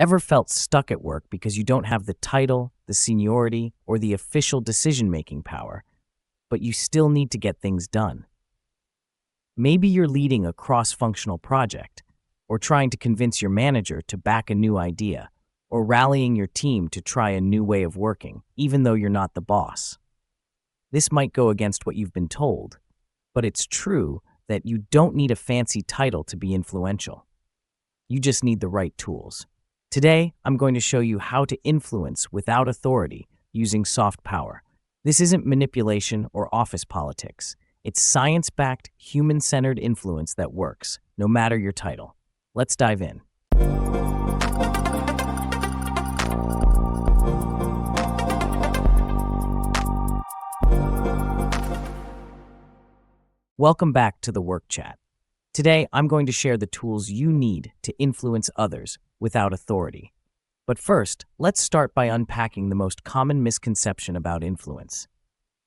Ever felt stuck at work because you don't have the title, the seniority, or the official decision-making power, but you still need to get things done? Maybe you're leading a cross-functional project, or trying to convince your manager to back a new idea, or rallying your team to try a new way of working, even though you're not the boss. This might go against what you've been told, but it's true that you don't need a fancy title to be influential. You just need the right tools. Today, I'm going to show you how to influence without authority using soft power. This isn't manipulation or office politics. It's science-backed, human-centered influence that works, no matter your title. Let's dive in. Welcome back to the Work Chat. Today, I'm going to share the tools you need to influence others without authority. But first, let's start by unpacking the most common misconception about influence.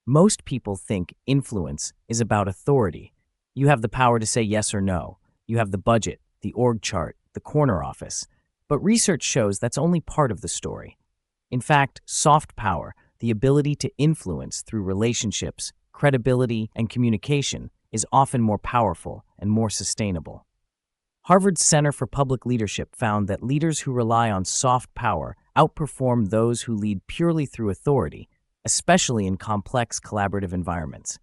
Most people think influence is about authority. You have the power to say yes or no. You have the budget, the org chart, the corner office. But research shows that's only part of the story. In fact, soft power, the ability to influence through relationships, credibility, and communication, is often more powerful and more sustainable. Harvard's Center for Public Leadership found that leaders who rely on soft power outperform those who lead purely through authority, especially in complex collaborative environments.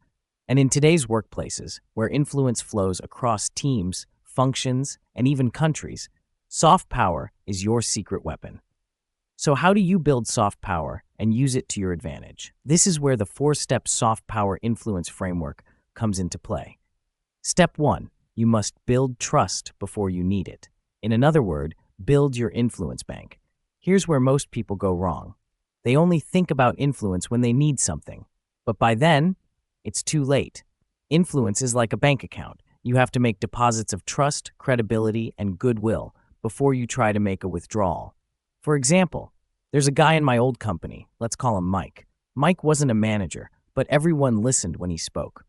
And in today's workplaces, where influence flows across teams, functions, and even countries, soft power is your secret weapon. So how do you build soft power and use it to your advantage? This is where the 4-step soft power influence framework comes into play. Step 1, you must build trust before you need it. In another word, build your influence bank. Here's where most people go wrong. They only think about influence when they need something. But by then, it's too late. Influence is like a bank account. You have to make deposits of trust, credibility, and goodwill before you try to make a withdrawal. For example, there's a guy in my old company, let's call him Mike. Mike wasn't a manager, but everyone listened when he spoke.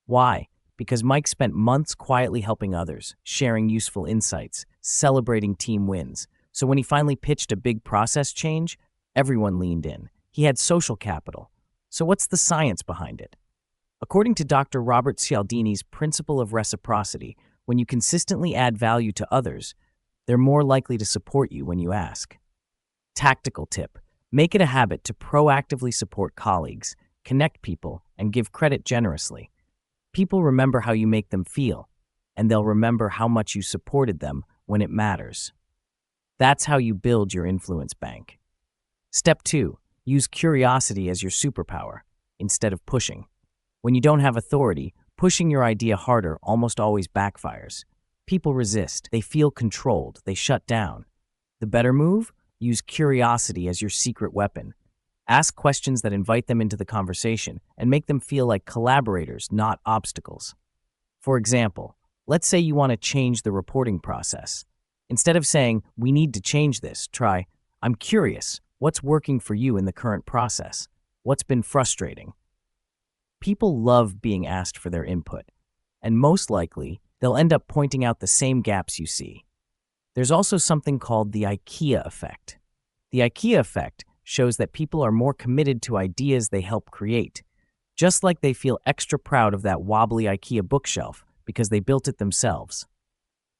Why? Because Mike spent months quietly helping others, sharing useful insights, celebrating team wins. So when he finally pitched a big process change, everyone leaned in. He had social capital. So what's the science behind it? According to Dr. Robert Cialdini's principle of reciprocity, when you consistently add value to others, they're more likely to support you when you ask. Tactical tip: make it a habit to proactively support colleagues, connect people, and give credit generously. People remember how you make them feel, and they'll remember how much you supported them when it matters. That's how you build your influence bank. Step 2, use curiosity as your superpower instead of pushing. When you don't have authority, pushing your idea harder almost always backfires. People resist, they feel controlled, they shut down. The better move? Use curiosity as your secret weapon. Ask questions that invite them into the conversation and make them feel like collaborators, not obstacles. For example, let's say you want to change the reporting process. Instead of saying, "We need to change this," try, "I'm curious, what's working for you in the current process? What's been frustrating?" People love being asked for their input, and most likely, they'll end up pointing out the same gaps you see. There's also something called the IKEA effect. The IKEA effect shows that people are more committed to ideas they help create, just like they feel extra proud of that wobbly IKEA bookshelf because they built it themselves.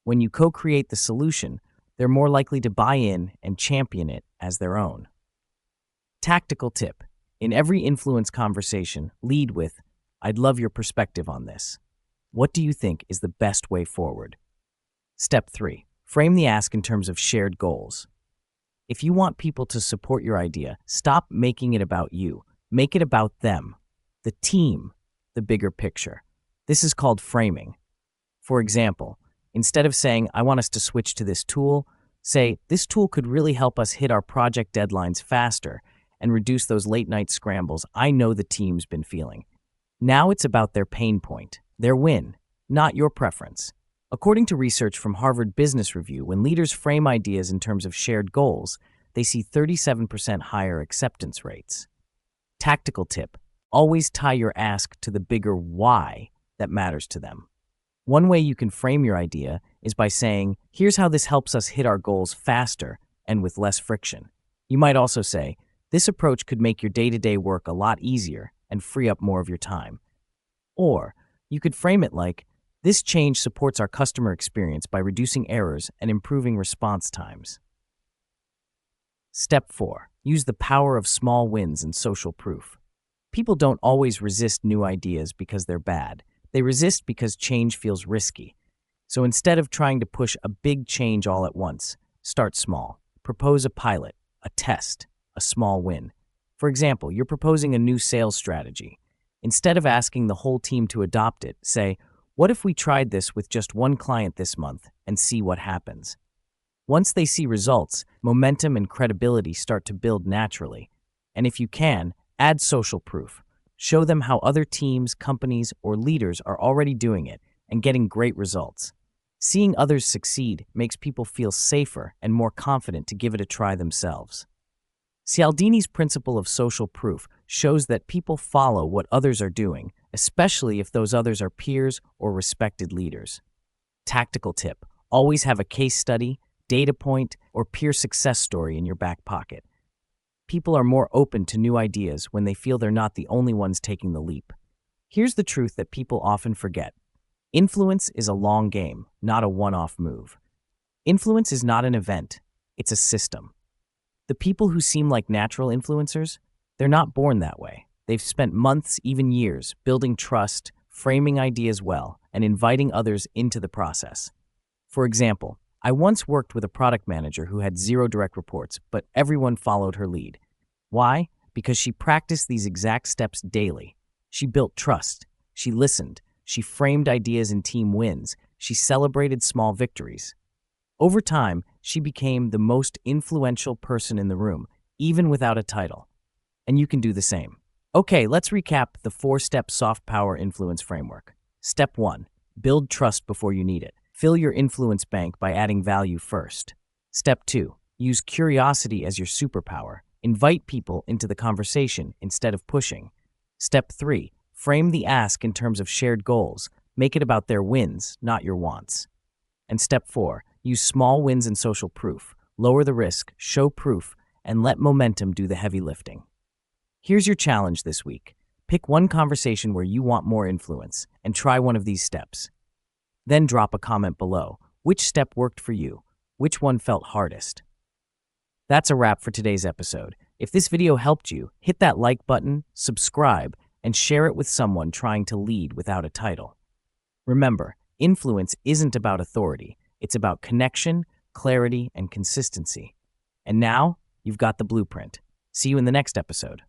When you co-create the solution, they're more likely to buy in and champion it as their own. Tactical tip: in every influence conversation, lead with, "I'd love your perspective on this. What do you think is the best way forward?" Step 3, frame the ask in terms of shared goals. If you want people to support your idea, stop making it about you. Make it about them, the team, the bigger picture. This is called framing. For example, instead of saying, "I want us to switch to this tool," say, "This tool could really help us hit our project deadlines faster and reduce those late-night scrambles I know the team's been feeling." Now it's about their pain point, their win, not your preference. According to research from Harvard Business Review, when leaders frame ideas in terms of shared goals, they see 37% higher acceptance rates. Tactical tip: always tie your ask to the bigger why that matters to them. One way you can frame your idea is by saying, "Here's how this helps us hit our goals faster and with less friction. You might also say, this approach could make your day-to-day work a lot easier and free up more of your time. Or you could frame it like, this change supports our customer experience by reducing errors and improving response times. Step 4. Use the power of small wins and social proof. People don't always resist new ideas because they're bad. They resist because change feels risky. So instead of trying to push a big change all at once, start small. Propose a pilot, a test, a small win. For example, you're proposing a new sales strategy. Instead of asking the whole team to adopt it, say, what if we tried this with just one client this month and see what happens? Once they see results, momentum and credibility start to build naturally. And if you can, add social proof. Show them how other teams, companies, or leaders are already doing it and getting great results. Seeing others succeed makes people feel safer and more confident to give it a try themselves. Cialdini's principle of social proof shows that people follow what others are doing, especially if those others are peers or respected leaders. Tactical tip: always have a case study, data point, or peer success story in your back pocket. People are more open to new ideas when they feel they're not the only ones taking the leap. Here's the truth that people often forget. Influence is a long game, not a one-off move. Influence is not an event, it's a system. The people who seem like natural influencers, they're not born that way. They've spent months, even years, building trust, framing ideas well, and inviting others into the process. For example, I once worked with a product manager who had 0 direct reports, but everyone followed her lead. Why? Because she practiced these exact steps daily. She built trust. She listened. She framed ideas in team wins. She celebrated small victories. Over time, she became the most influential person in the room, even without a title. And you can do the same. Okay, let's recap the 4-step soft power influence framework. Step 1. Build trust before you need it. Fill your influence bank by adding value first. Step 2. Use curiosity as your superpower. Invite people into the conversation instead of pushing. Step 3. Frame the ask in terms of shared goals. Make it about their wins, not your wants. And step 4. Use small wins and social proof. Lower the risk, show proof, and let momentum do the heavy lifting. Here's your challenge this week. Pick one conversation where you want more influence and try one of these steps. Then drop a comment below. Which step worked for you? Which one felt hardest? That's a wrap for today's episode. If this video helped you, hit that like button, subscribe, and share it with someone trying to lead without a title. Remember, influence isn't about authority. It's about connection, clarity, and consistency. And now, you've got the blueprint. See you in the next episode.